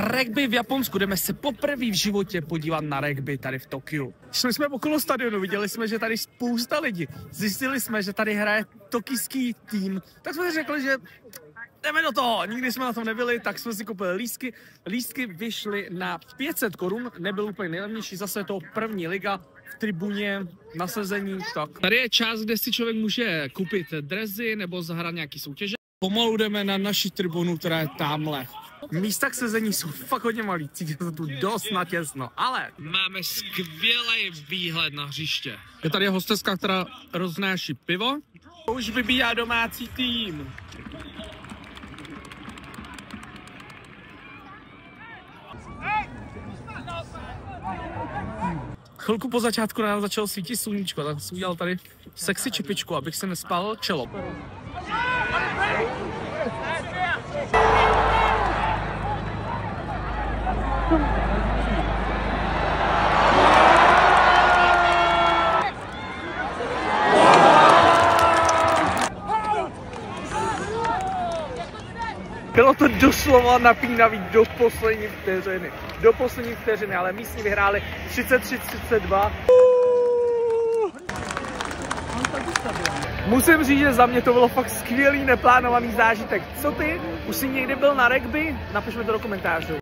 Rugby v Japonsku, jdeme se poprvé v životě podívat na rugby tady v Tokiu. Šli jsme okolo stadionu, viděli jsme, že tady spousta lidí. Zjistili jsme, že tady hraje tokijský tým. Tak jsme si řekli, že jdeme do toho. Nikdy jsme na tom nebyli, tak jsme si koupili lístky. Lístky vyšly na 500 korun, nebyl úplně nejlevnější, zase to první liga v tribuně, nasazení. Tak. Tady je část, kde si člověk může koupit dresy nebo zahrát nějaký soutěže. Pomalu jdeme na naši tribunu, která je tamhle. Místa k sezení jsou fakt hodně malý, cítí se tu dost natěsno, ale máme skvělý výhled na hřiště. Je tady hosteska, která roznáší pivo. Už vybíjá domácí tým. Chvilku po začátku nám začalo svítit sluníčko, tak jsem udělal tady sexy čipičku, abych se nespálil čelo. Bylo to doslova napínavý do poslední vteřiny. Do poslední vteřiny, ale místní vyhráli 33-32. Musím říct, že za mě to bylo fakt skvělý, neplánovaný zážitek. Co ty? Už jsi někdy byl na rugby? Napiš mi to do komentářů.